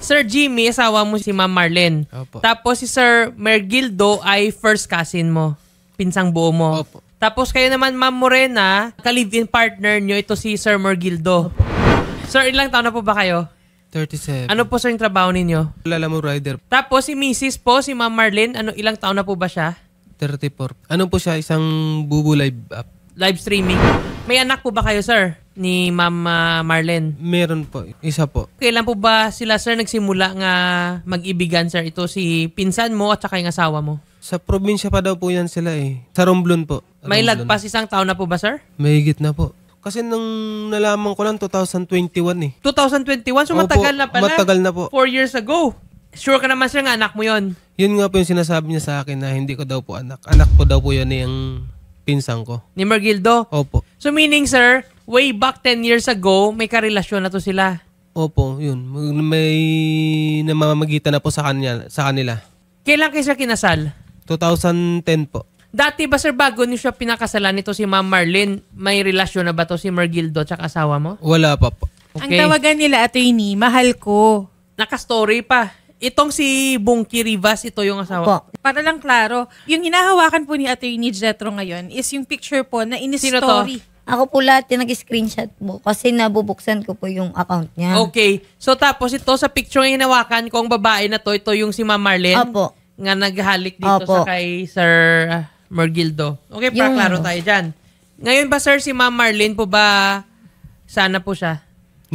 Sir Jimmy, asawa mo si Ma'am Marlene. Opo. Tapos si Sir Mergildo ay first cousin mo. Pinsang buo mo. Opo. Tapos kayo naman, Ma'am Morena, ka-live-in partner nyo, ito si Sir Mergildo. Sir, ilang taon na po ba kayo? 37. Ano po sir yung trabaho ninyo? Lala mo rider. Tapos si Mrs. po, si Ma'am Marlene, ilang taon na po ba siya? 34. Ano po siya? Isang bubu live app. Live streaming. May anak po ba kayo, sir? Ni Ma'am Marlene? Meron po. Isa po. Kailan po ba sila, sir, nagsimula nga mag-ibigan, sir? Ito si pinsan mo at saka yung asawa mo? Sa probinsya pa daw po yan sila eh. Sa Romblon po. May Romblon. lagpas isang taon na po ba, sir? May higit na po. Kasi nung nalaman ko lang 2021 eh. 2021? So Opo, matagal na pala. matagal na po. 4 years ago. Sure ka naman, sir, nga anak mo yon. Yun nga po yung sinasabi niya sa akin na hindi ko daw po anak. Anak po daw po yun yung pinsang ko. Ni Mergildo? Opo. So meaning, sir, way back 10 years ago, may karelasyon na to sila. Opo, yun. May namamagitan na po sa kanila. Kailan kayo sir kinasal? 2010 po. Dati ba, sir, bago niyo siya pinakasalan nito si Ma'am Marlene, may relasyon na ba to si Mergildo at asawa mo? Wala pa po. Okay. Ang tawagan nila, attorney, mahal ko. Naka-story pa. Itong si Bunky Rivas, ito yung asawa. Po. Para lang klaro, yung hinahawakan po ni Attorney Jetro ngayon is yung picture po na Sino in-story. Ako po lahat yung nag-screenshot po kasi nabubuksan ko po yung account niya. Okay. So tapos ito sa picture yung hinawakan ko, ang babae na to, ito yung si Ma'am Marlene. Opo. Nga naghalik dito Opo. sa kay Sir Mergildo. Okay, para Yung klaro tayo dyan. Ngayon ba, sir, si Ma'am Marlene po ba, sana po siya?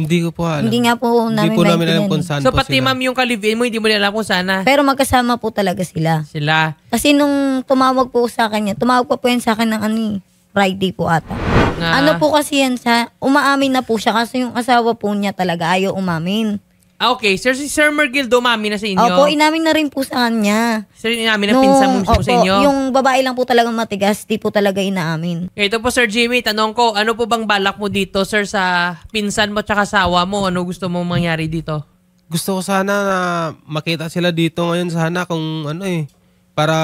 Hindi ko po alam. Hindi nga po namin Hindi po namin alam maintindihan kung eh. saan So po pati sila. ma'am yung ka-live-in mo, hindi mo nila alam kung sana Pero magkasama po talaga sila. sila. Kasi nung tumawag po sa kanya, tumawag pa po yan sa akin ng Friday po ata. Na, Ano po kasi yan umaamin na po siya kasi yung asawa po niya talaga ayaw umamin. Okay, sir, si Sir Mergildo, mami na sa inyo. Opo, inamin na rin po sa kanya. Sir, inamin na pinsan mo mismo sa inyo. Yung babae lang po talagang matigas, di po talaga inaamin. Okay, ito po, Sir Jimmy, tanong ko, ano po bang balak mo dito, sir, sa pinsan mo at asawa mo? Ano gusto mong mangyari dito? Gusto ko sana na makita sila dito ngayon sana kung ano eh. Para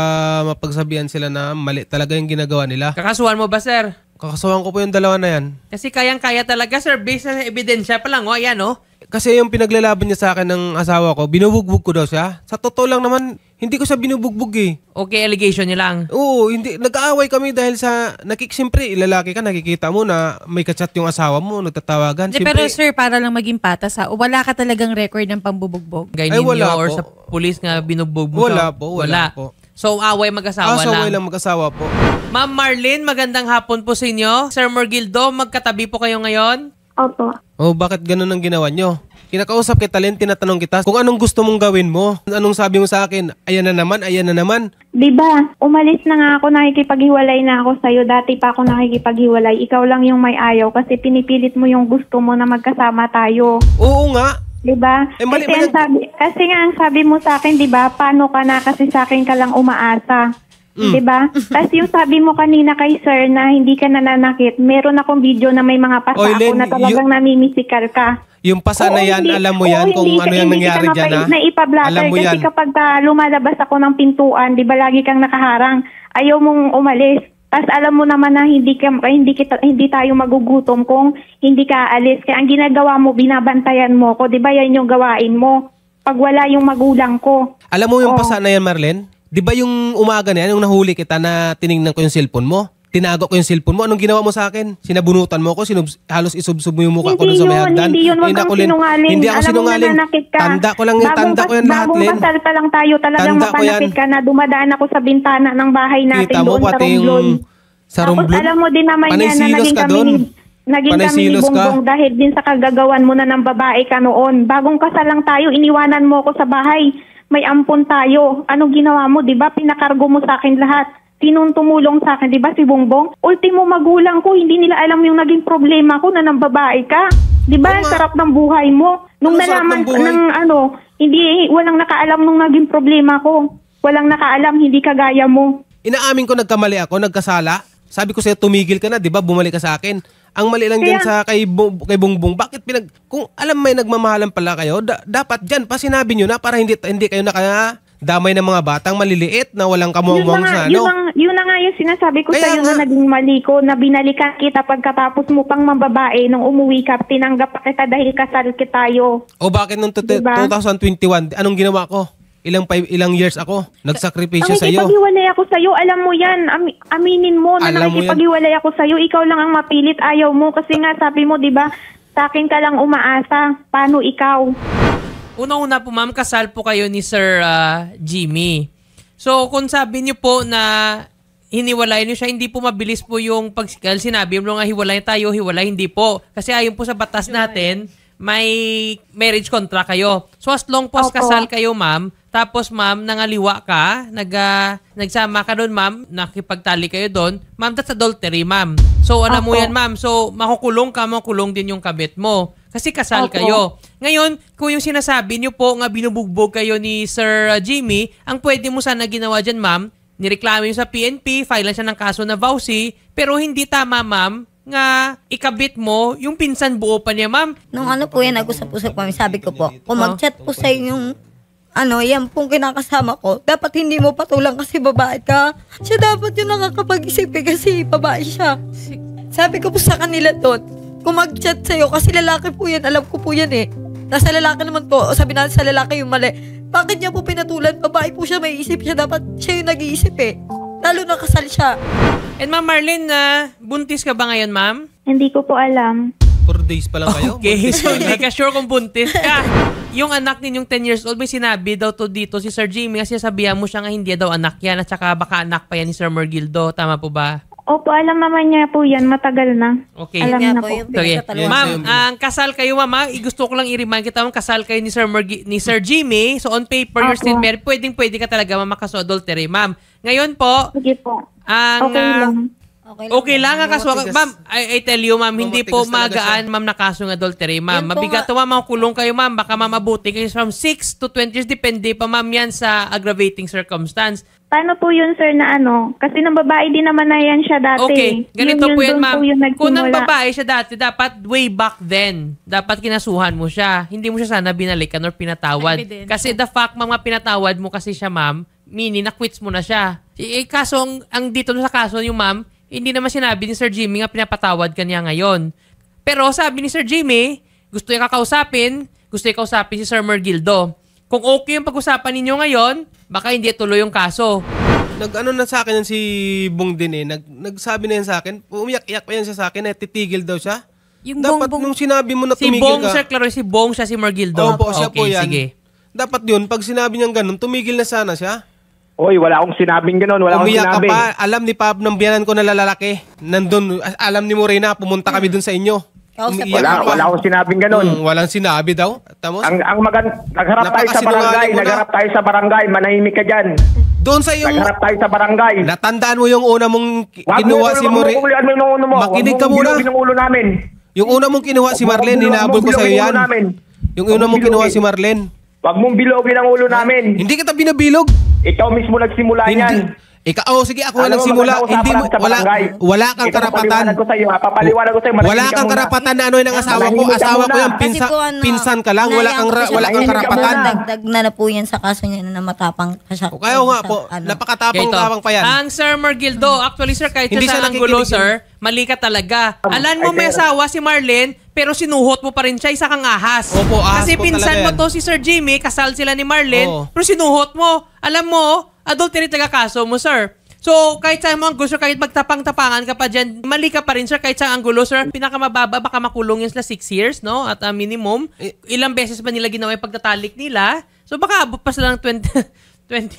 mapagsabihan sila na mali talaga yung ginagawa nila. Kakasuhan mo ba, sir? Kakasuhan ko po yung dalawa na yan. Kasi kayang-kaya talaga, sir, based sa ebidensya pa lang, o, ayan, o. Kasi yung pinaglalaban niya sa akin ng asawa ko, binubugbog ko daw siya. Sa totoo lang naman, hindi ko siya binubugbog eh. Okay, allegation niya lang. Oo, hindi. Nag-aaway kami dahil sa, siyempre, lalaki ka, nakikita mo na may kachat yung asawa mo, nagtatawagan. De, pero sir, para lang maging patas ha, wala ka talagang record ng pambubugbog. Gay Ay, ninyo wala or po. sa pulis nga binugbog mo. Wala po, wala po. So, away mag-asawa lang. Away lang mag-asawa po. Ma'am Marlene, magandang hapon po sa inyo. Sir Mergildo, magkatabi po kayo ngayon? Opo. Oh, bakit ganun ang ginawa nyo? Kinakausap kita, Len, tinatanong kita kung anong gusto mong gawin mo. Anong sabi mo sa akin? Ayan na naman, ayan na naman. Diba, umalis na nga ako, nakikipaghiwalay na ako sa'yo. Dati pa ako nakikipaghiwalay. Ikaw lang yung may ayaw kasi pinipilit mo yung gusto mo na magkasama tayo. Oo nga. Diba? Eh, mali- Kasi nga ang sabi mo sa akin, diba, paano ka na kasi sa akin ka lang umaasa. Diba? Tapos yung sabi mo kanina kay sir na hindi ka nananakit, meron akong video na may mga pasa Oy, ako Len, na talagang namimisikal ka. Yung pasa na yan, alam mo yan kung ano yung nangyari dyan, ha? Na ipablatter Alam mo kasi yan. kapag lumalabas ako ng pintuan, di ba lagi kang nakaharang, ayaw mong umalis. Tapos alam mo naman na hindi tayo magugutom kung hindi ka aalis. Kaya ang ginagawa mo, binabantayan mo ko, di ba yan yung gawain mo? Pag wala yung magulang ko. Alam mo yung pasa na yan, Marlene? Di ba yung umaga na yan, yung nahuli kita na tinignan ko yung cellphone mo? Tinago ko yung cellphone mo. Anong ginawa mo sa akin? Sinabunutan mo ako? Halos isubsub mo yung mukha ko dun sa may hagdan? Hindi yun, wag kang sinungaling. Hindi ako Alam mo sinungaling. nananakit ka. Tanda ko lang lahat, Bagong Len. kasal pa lang tayo, talagang Tanda ko yan. mapanakit ka na dumadaan ako sa bintana ng bahay natin Kita mo doon sa pati Romblon. sa Tapos Romblon. alam mo din naman yan na Panay-silos ka dun. naging kami ni Panay-silos ka. Bongbong dahil din sa kagagawan mo na ng babae ka noon. Bagong kasal lang tayo, iniwanan mo ako sa bahay. May ampon tayo. Anong ginawa mo, di ba? Pinakargo mo sa akin lahat. Sinong tumulong sa akin, di ba? Si Bongbong. Ultimo magulang ko, hindi nila alam yung naging problema ko na ng babae ka. Di ba? Ang sarap ng buhay mo. Nung Ano sarap nalaman ng buhay? walang nakaalam nung naging problema ko. Walang nakaalam, hindi kagaya mo. Inaamin ko nagkamali ako, nagkasala. Sabi ko sa'yo, tumigil ka na, di ba? Bumalik ka sa akin. Ang mali lang dyan sa kay Bongbong, bakit kung alam may nagmamahalan pala kayo, dapat dyan pa sinabi nyo na para hindi kayo damay ng mga batang maliliit na walang Yun kamuang na nga, sa ano. yun na nga yung sinasabi ko Kaya sa'yo nga. na naging mali ko, na binalikan kita pagkatapos mo pang mababae nung umuwi ka, tinanggap pa kita dahil kasal tayo. O bakit nung Diba? 2021, anong ginawa ko? Ilang years ako nagsakripisyo Ang sa iyo. nakikipaghiwalay ako sa'yo, alam mo yan, aminin mo na Alam mo yan. nakikipaghiwalay ako sa'yo, ikaw lang ang mapilit, ayaw mo, kasi nga sabi mo, di ba, sa akin ka lang umaasa, paano ikaw? Una-una po ma'am, kasal po kayo ni Sir Jimmy. So kung sabi niyo po na hiniwalay niyo siya, hindi po mabilis po yung pagsikal. Sinabi mo nga hiwalay tayo, hiwalay, hindi po. Kasi ayon po sa batas natin, may marriage contract kayo. So as long po as Opo. kasal kayo ma'am, tapos ma'am, nangaliwa ka, nagsama ka doon ma'am, nakipagtali kayo doon, ma'am, that's adultery ma'am. So alam mo Opo. yan ma'am, so makukulong ka, makukulong din yung kabit mo. Kasi kasal Opo. kayo. Ngayon, kung yung sinasabi niyo po nga binubugbog kayo ni Sir Jimmy, ang pwede mo sana ginawa dyan ma'am, nireklamo yung sa PNP, file siya ng kaso na vowsy, pero hindi tama ma'am, nga ikabit mo, yung pinsan buo pa niya ma'am. Nung ano po yan, nag-usap-usap kami, sabi ko po, kung mag-chat po sa'yo yung yan pong kinakasama ko, dapat hindi mo patulang kasi babae ka. Siya dapat yung nakakapag-isip kasi babae siya. Sabi ko po sa kanila doon, kung mag-chat sa'yo, kasi lalaki po yan, alam ko po yan eh. Nasa lalaki naman po, sabi natin sa lalaki yung mali. Bakit niya po pinatulan? Babae po siya, may isip siya, dapat siya yung nag-iisip eh. Lalo na kasal siya. And Ma'am Marlene, buntis ka ba ngayon ma'am? Hindi ko po alam. 4 days pa lang kayo. Okay, so hindi ka sure kung buntis ka. Yung anak ninyong 10 years old, may sinabi daw to dito si Sir Jimmy kasi sabihan mo siya nga hindi daw anak yan at saka baka anak pa yan ni Sir Mergildo. Tama po ba? Opo, alam naman niya po yan, matagal na. Okay. Alam Nga na po, po. yung Okay. pinagtatanungan. Ma'am, ang kasal kayo ma'am, gusto ko lang i-remind kita, ma'am, kasal kayo ni Sir Jimmy. So on paper, you're still Opo. married. Pwedeng-pwede ka talaga ma'am makaso adultery, ma'am. Ngayon po, Sige po. ang Okay lang. okay lang ang kaso. Matigas. Ma'am, I tell you, ma'am, hindi po Matigas talaga magaan, ma'am, na kasong adultery, ma'am. Yun po Mabigat to, ma'am, makulong kayo, ma'am. Baka mamabuti kayo from 6 to 20 years. Depende pa, ma'am, yan sa aggravating circumstance. Paano po yun, sir, na ano? Kasi nang babae din naman na yan siya dati. Okay, ganito po yan, doon ma'am. yung Kung nang nagsimula. babae siya dati, dapat way back then, dapat kinasuhan mo siya. Hindi mo siya sana binalikan or pinatawad. Evidence. Kasi the fact, ma'am, nga pinatawad mo kasi siya, ma'am, meaning na-quits mo na siya. Kaso, ang dito sa kaso yung ma'am, hindi naman sinabi ni Sir Jimmy nga pinapatawad ka niya ngayon. Pero sabi ni Sir Jimmy, gusto niya kakausapin si Sir Mergildo. Kung okay yung pag-usapan ninyo ngayon, baka hindi tuloy yung kaso. Nag-ano na sa akin yan si Bong din eh. Nagsabi na yan sa akin. Umiyak-iyak pa yan siya sa akin. Titigil daw siya. Yung Dapat Bong-Bong- nung sinabi mo na Si tumigil Bong, ka. Sir Claro, si Bong siya si Mergildo. Opo, siya okay, po yan. Sige. Dapat yun, pag sinabi niyang ganun, tumigil na sana siya. Oy, wala akong sinabing gano'n. Wala akong Umiyak ka sinabi. pa. Alam ni Pap ng biyanan ko na lalaki. Nandun, alam ni Morena, pumunta kami dun sa inyo. Kausap Umiiyak ka pa. Wala akong sinabing gano'n. Walang sinabi daw. Tamos? Nagharap tayo sa barangay. Napakasinungaling mo na. Nagharap tayo sa barangay. Manahimik ka dyan. Doon sa iyong... Nagharap tayo sa barangay. Natandaan mo yung una mong Wag mo kinuha si Morena. Huwag mo yung ulo mo. Makinig ka Huwag mo muna. bilogin ang ulo namin. Yung una mong kinuha si Huwag mo Marlene, bilogin hinabol ko ang sa'yo ulo yan. namin. Yung una mong kinuha si Marlene. Huwag mong bilogin ang ulo namin. Hindi kita binabilog. Ikaw mismo nagsimula yan. Sige, ako na Alam mo, nagsimula. magkakausapan Hindi mo, sa barangay. wala kang Ito, karapatan. papaliwanag ko sa'yo, ha? Papaliwanag ko sa'yo. Wala manahimik ka kang muna. karapatan na ano yung asawa ko. Manahimik ka Asawa ko muna. yung Kasi po, pinsan ka lang. Wala kang naiyak ko siya. wala kang Manahimik ka karapatan. muna. Dagdag na po yan sa kaso niya na matapang pa siya. Kaya nga po, Ano. napakatapang-tapang pa yan. Ang Sir Mergildo, actually sir, kahit Hindi siya siya sa anggulo nakikinig sir, mali ka talaga. Alam mo Ay, may sir. asawa si Marlene, pero sinuhot mo pa rin siya, isa kang ahas. Opo, ahas Kasi po pinsan mo talaga to si Sir Jimmy, kasal sila ni Marlene, Oo. pero sinuhot mo. Alam mo, adultery taga kaso mo sir. So, kahit saan mo ang gusto, kahit magtapang-tapangan ka pa dyan, mali ka pa rin, sir, kahit saan anggulo, sir. Pinakamababa, baka makulong yun sila 6 years, no? At minimum. Ilang beses ba nila ginawa yung pagtatalik nila? So, baka abot pa sila ng 20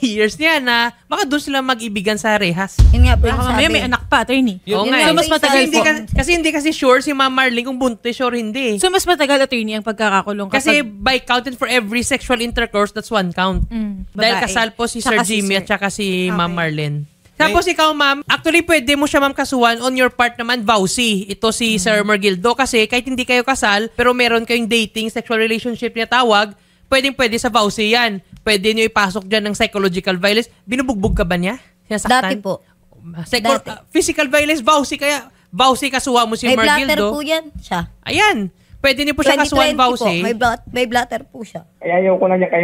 years niya na baka doon sila mag-ibigan sa rehas. Yun nga po yung Baka sabi. mamaya may anak pa, attorney. Oo Yun nga nga, eh. mas matagal Kasi po. hindi kasi sure si Ma'am Marlene kung buntis or hindi. So, mas matagal, attorney, ang pagkakakulong Kasi kapag... by counted for every sexual intercourse, that's 1 count. Dahil babae. kasal po si Sir Tsaka si Jimmy Sir. at saka si Ma'am Okay. Marlene. Tapos ikaw, ma'am, actually pwede mo siya, ma'am, kasuhan on your part naman, vowsy. Ito si Sir Mergildo kasi kahit hindi kayo kasal, pero meron kayong dating, sexual relationship na tawag, pwede sa vowsy yan. Pwede nyo ipasok dyan ng psychological violence. Binubugbog ka ba niya? Dati Sinasaktan? po. Physical violence, vowsy kaya. Vowsy kasuha mo si May blatter Mergildo. po yan siya. Ayan. Pwede niyo po siya kasuhan 2020 voucher. po, may blatter po siya. Kaya ayaw ko na niya kay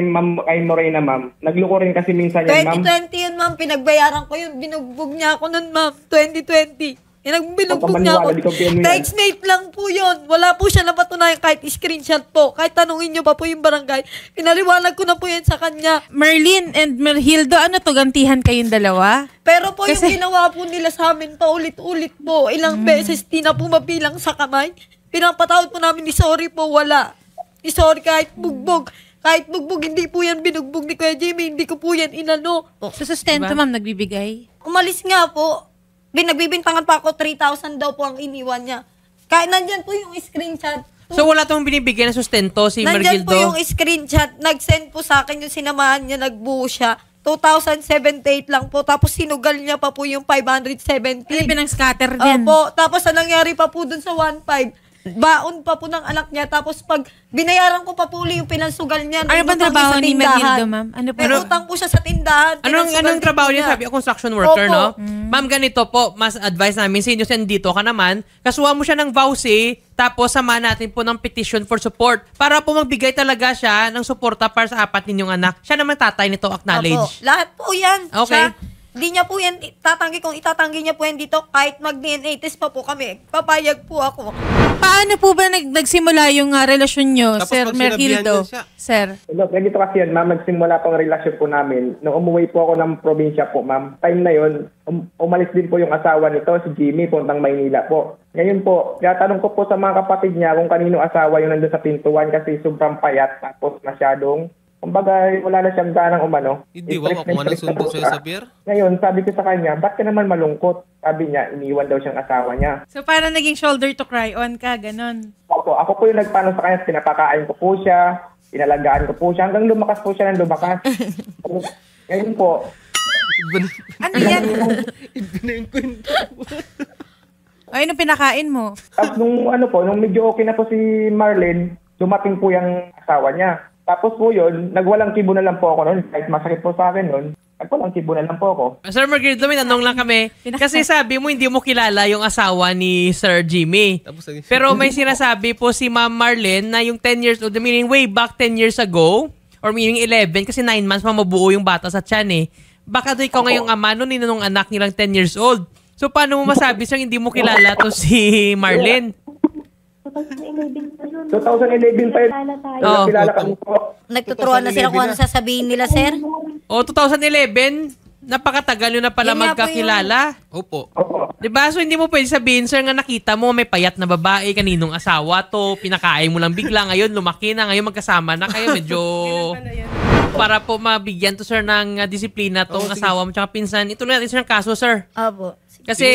Morena, ma'am. Nagloko rin kasi minsan yan, ma'am. 2020 yun, ma'am. Pinagbayaran ko yun. Binugbog niya ako nun, ma'am. 2020. Binugbog niya ako. Pagpapaniwala, di ko pino yan. Textmate lang po yun. Wala po siya napatunayan kahit screenshot po. Kahit tanungin niyo pa po yung barangay. Pinaliwanag ko na po yan sa kanya. Merlin and Merhildo, ano to, gantihan kayong dalawa? Pero po Kasi- yung ginawa po nila sa amin paulit-ulit po. Ilang beses di na po mabilang sa kamay. Pinapatawad po namin ni sorry po, wala. Ni sorry kahit bugbog. Kahit bugbog, hindi po yan binugbog ni Kuya Jimmy. Hindi ko po yan inano. Sa sustento, Diba? ma'am, nagbibigay? Umalis nga po. Nagbibintangan pa ako, 3,000 daw po ang iniwan niya. Kahit nandyan po yung screenshot. So wala tong binibigyan na sustento si Nandyan po Mergildo. yung screenshot. Nag-send po sa akin yung sinamahan niya, nagbuo siya. 2,078 lang po. Tapos sinugal niya pa po yung 570. Ano, pinang-scatter din? Opo. Tapos ang nangyari pa po dun sa 1,500. Baon pa po ng anak niya. Tapos pag binayaran ko pa po uli yung pinansugal niya. Ano bang utang niya trabaho sa ni tindahan. Mergildo, ma'am? Ano po? May utang po siya sa tindahan. Anong Pinansugal trabaho din po niya? Sabi, construction worker, Opo. no? Ma'am, ganito po, mas advice namin sa inyo, dito ka naman, kasuha mo siya ng voucher, tapos samahan natin po ng petition for support para po magbigay talaga siya ng suporta para sa 4 ninyong anak. Siya naman tatay nito, acknowledge. Opo. Lahat po yan. Okay. Hindi niya po yan tatanggi. Kung itatanggi niya po yan dito, kahit mag-DNA test pa po kami, papayag po ako. Paano po ba nagsimula yung relasyon nyo, Tapos Sir pag sinabihan Mergildo? niya siya. Sir. Look, ganito kasi yan, ma'am. Nagsimula pang relasyon po namin. Nung umuwi po ako ng probinsya po, ma'am. Time na yun, umalis din po yung asawa nito, si Jimmy, puntang Maynila po. Ngayon po, tinatanong ko po sa mga kapatid niya kung kanino asawa yung nandun sa pintuan kasi sobrang payat tapos masyadong kumbaga, wala na siyang ganang umano. Hindi, wag ako nga nasundo sa'yo sa beer. Ngayon, sabi ko sa kanya, ba't ka naman malungkot? Sabi niya, iniwan daw siyang asawa niya. So, parang naging shoulder to cry on ka, ganon. Ako po yung nagpano sa kanya, pinapakain ko po siya, pinalagaan ko po siya, hanggang lumakas po siya ng lumakas. Ngayon po, Ano yan? Ay, anong pinakain mo? tapos nung medyo okay na po si Marlene, dumating po yung asawa niya. Tapos po yun, nagwalang kibo na lang po ako noon. Kahit masakit po sa akin noon, nagwalang kibo na lang po ako. Sir Mergildo, may tanong lang kami. Kasi sabi mo, hindi mo kilala yung asawa ni Sir Jimmy. Tapos, Pero may sinasabi po si Ma'am Marlene na yung 10 years old, meaning way back 10 years ago, or meaning 11, kasi 9 months mabuo yung bata sa tiyan eh. Baka doon ikaw ngayong ama nun, ninanong anak nilang 10 years old. So paano mo masabi siyang hindi mo kilala to si Marlene? 2011 pa yun. Oo. Kilala kami po. Nagtuturuan na sila kung ano sasabihin nila, sir. O 2011, napakatagal nyo na pala Yun nga po magkakilala. Opo. Opo. Diba? So hindi mo pwede sabihin, sir, nga nakita mo may payat na babae, kaninong asawa to, pinakain mo lang bigla, ngayon lumaki na, ngayon magkasama na kayo, medyo para po mabigyan to, sir, ng disiplina tong asawa mo tsaka pinsan. Ituloy natin, sir, ang kaso, sir. Opo. Kasi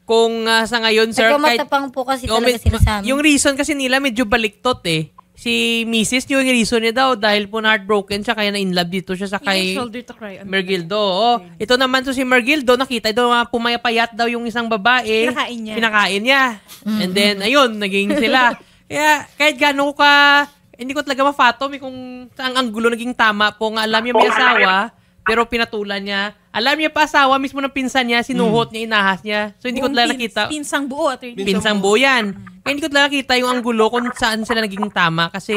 kung sa ngayon, sir, Nagmamatapang po kasi Oh, talaga sila sa amin. yung reason kasi nila medyo baliktot eh. Si Mrs. yung reason niya daw dahil po na heartbroken siya kaya na-inlove dito siya sa kay Yung shoulder to cry on. Mergildo. Oh, ito naman to si Mergildo, nakita daw pumayapayat daw yung isang babae. Pinakain niya. And then, ayun, naging sila. Kaya kahit gano'n ka, hindi ko talaga mafatom kung ang anggulo naging tama po nga alam niya may asawa, pero pinatulan niya. Alam niya pa asawa mismo ng pinsan niya, sinuhot niya, inahas niya. So hindi ko talaga nakita. Pinsang buo. Pinsang buo yan. Kaya hindi ko talaga nakita yung anggulo kung saan sila naging tama kasi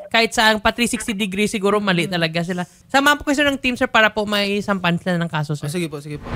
kahit saan pa 360 degrees siguro mali talaga sila. Samahan po kayo sir ng team sir para po may sampan sila ng kaso sir. Sige po, sige po.